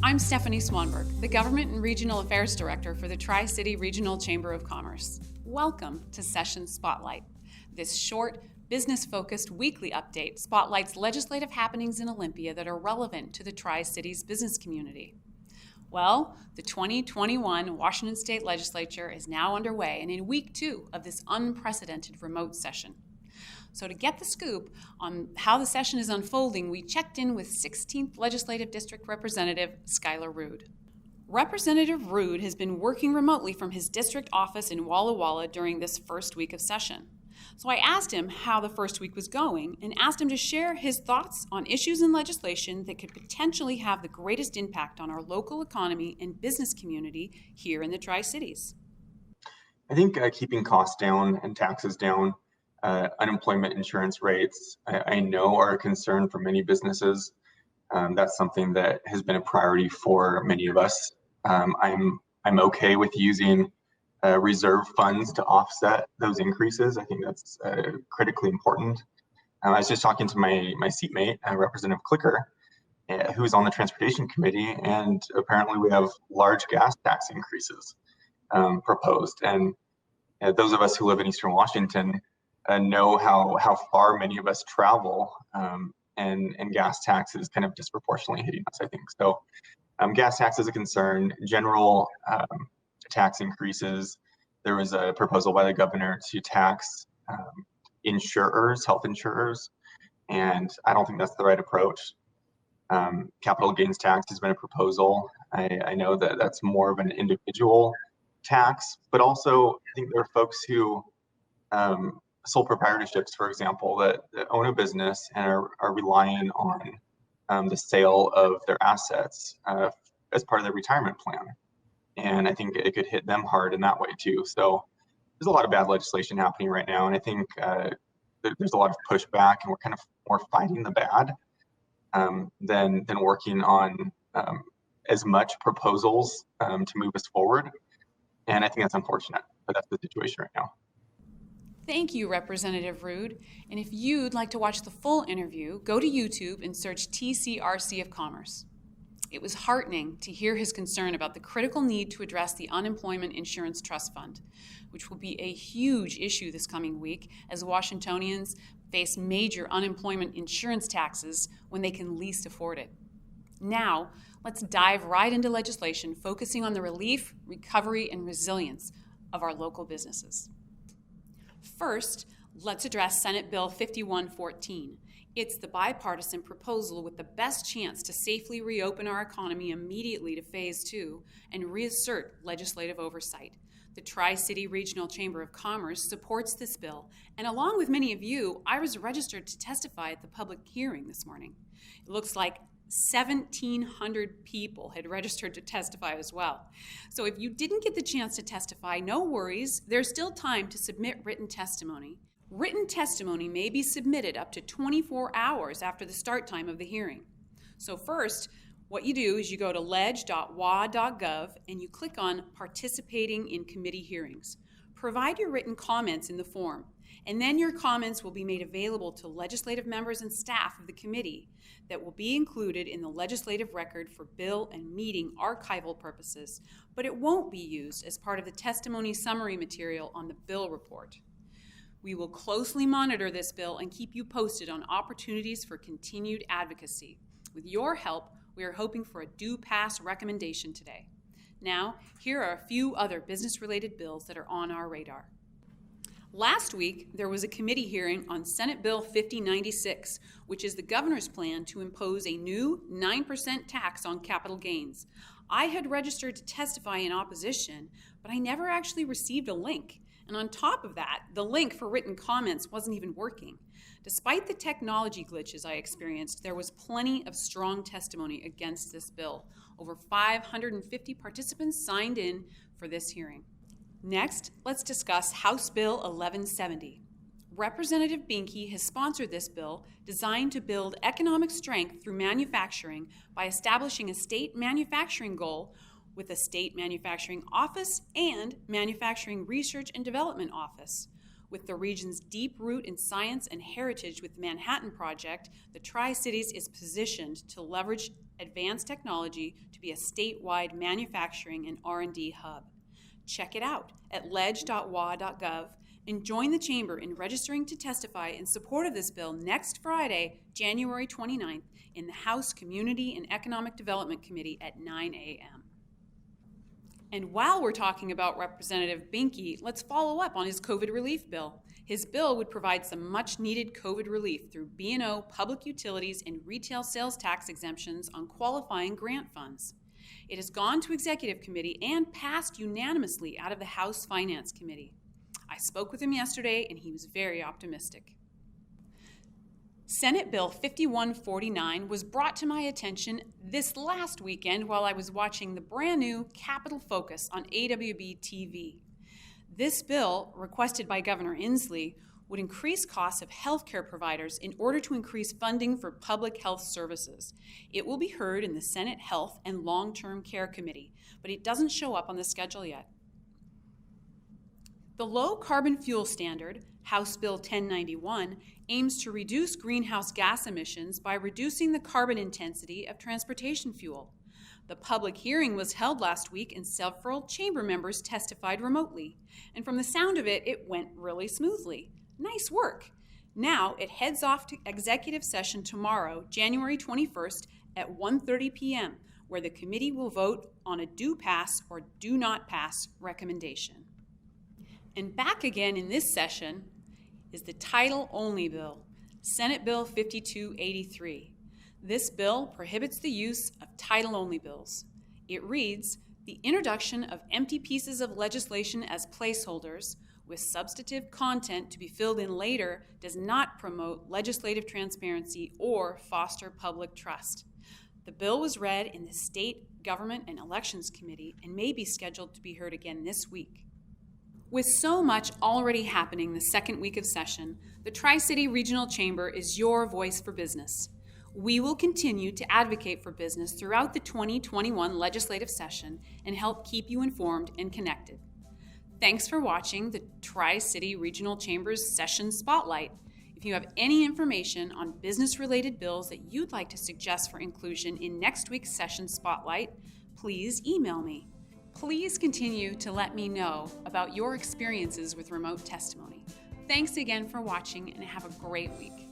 I'm Stephanie Swanberg, the Government and Regional Affairs Director for the Tri-City Regional Chamber of Commerce. Welcome to Session Spotlight. This short, business-focused weekly update spotlights legislative happenings in Olympia that are relevant to the Tri-Cities business community. Well, the 2021 Washington State Legislature is now underway and in week 2 of this unprecedented remote session. So to get the scoop on how the session is unfolding, we checked in with 16th Legislative District Representative Skyler Rude. Representative Rude has been working remotely from his district office in Walla Walla during this first week of session. So I asked him how the first week was going and asked him to share his thoughts on issues in legislation that could potentially have the greatest impact on our local economy and business community here in the Tri-Cities. I think keeping costs down and taxes down, unemployment insurance rates, I know are a concern for many businesses. That's something that has been a priority for many of us. I'm okay with using reserve funds to offset those increases. I think that's critically important. I was just talking to my seatmate, Representative Clicker, who's on the Transportation Committee, and apparently we have large gas tax increases proposed. And those of us who live in Eastern Washington know how far many of us travel, and gas tax is kind of disproportionately hitting us, I think. So gas tax is a concern. General tax increases. There was a proposal by the governor to tax insurers, health insurers, and I don't think that's the right approach. Capital gains tax has been a proposal. I know that that's more of an individual tax, but also I think there are folks who sole proprietorships, for example, that own a business and are relying on the sale of their assets as part of their retirement plan. And I think it could hit them hard in that way too. So there's a lot of bad legislation happening right now. And I think there's a lot of pushback, and we're kind of more fighting the bad than working on as much proposals to move us forward. And I think that's unfortunate, but that's the situation right now. Thank you, Representative Rude. And if you'd like to watch the full interview, go to YouTube and search TCRC of Commerce. It was heartening to hear his concern about the critical need to address the Unemployment Insurance Trust Fund, which will be a huge issue this coming week as Washingtonians face major unemployment insurance taxes when they can least afford it. Now, let's dive right into legislation focusing on the relief, recovery, and resilience of our local businesses. First, let's address Senate Bill 5114. It's the bipartisan proposal with the best chance to safely reopen our economy immediately to Phase 2 and reassert legislative oversight. The Tri-City Regional Chamber of Commerce supports this bill, and along with many of you, I was registered to testify at the public hearing this morning. It looks like 1,700 people had registered to testify as well. So if you didn't get the chance to testify, no worries. There's still time to submit written testimony. Written testimony may be submitted up to 24 hours after the start time of the hearing. So first, what you do is you go to ledge.wa.gov and you click on Participating in Committee Hearings. Provide your written comments in the form, and then your comments will be made available to legislative members and staff of the committee that will be included in the legislative record for bill and meeting archival purposes, but it won't be used as part of the testimony summary material on the bill report. We will closely monitor this bill and keep you posted on opportunities for continued advocacy. With your help, we are hoping for a do-pass recommendation today. Now, here are a few other business-related bills that are on our radar. Last week, there was a committee hearing on Senate Bill 5096, which is the governor's plan to impose a new 9% tax on capital gains. I had registered to testify in opposition, but I never actually received a link. And on top of that, the link for written comments wasn't even working. Despite the technology glitches I experienced, there was plenty of strong testimony against this bill. Over 550 participants signed in for this hearing. Next, let's discuss House Bill 1170. Representative Binky has sponsored this bill designed to build economic strength through manufacturing by establishing a state manufacturing goal with a state manufacturing office and manufacturing research and development office. With the region's deep root in science and heritage with the Manhattan Project, the Tri-Cities is positioned to leverage advanced technology to be a statewide manufacturing and R&D hub. Check it out at ledge.wa.gov and join the Chamber in registering to testify in support of this bill next Friday, January 29th, in the House Community and Economic Development Committee at 9 a.m. And while we're talking about Representative Binky, let's follow up on his COVID relief bill. His bill would provide some much-needed COVID relief through B&O public utilities and retail sales tax exemptions on qualifying grant funds. It has gone to Executive Committee and passed unanimously out of the House Finance Committee. I spoke with him yesterday, and he was very optimistic. Senate Bill 5149 was brought to my attention this last weekend while I was watching the brand new Capitol Focus on AWB TV. This bill, requested by Governor Inslee, would increase costs of healthcare providers in order to increase funding for public health services. It will be heard in the Senate Health and Long-Term Care Committee, but it doesn't show up on the schedule yet. The Low Carbon Fuel Standard, House Bill 1091, aims to reduce greenhouse gas emissions by reducing the carbon intensity of transportation fuel. The public hearing was held last week and several chamber members testified remotely. And from the sound of it, it went really smoothly. Nice work. Now it heads off to executive session tomorrow, January 21st at 1:30 p.m., where the committee will vote on a do pass or do not pass recommendation. And back again in this session is the title-only bill, Senate Bill 5283. This bill prohibits the use of title-only bills. It reads, "The introduction of empty pieces of legislation as placeholders with substantive content to be filled in later does not promote legislative transparency or foster public trust." The bill was read in the State Government and Elections Committee and may be scheduled to be heard again this week. With so much already happening the second week of session, the Tri-City Regional Chamber is your voice for business. We will continue to advocate for business throughout the 2021 legislative session and help keep you informed and connected. Thanks for watching the Tri-City Regional Chamber's Session Spotlight. If you have any information on business-related bills that you'd like to suggest for inclusion in next week's Session Spotlight, please email me. Please continue to let me know about your experiences with remote testimony. Thanks again for watching and have a great week.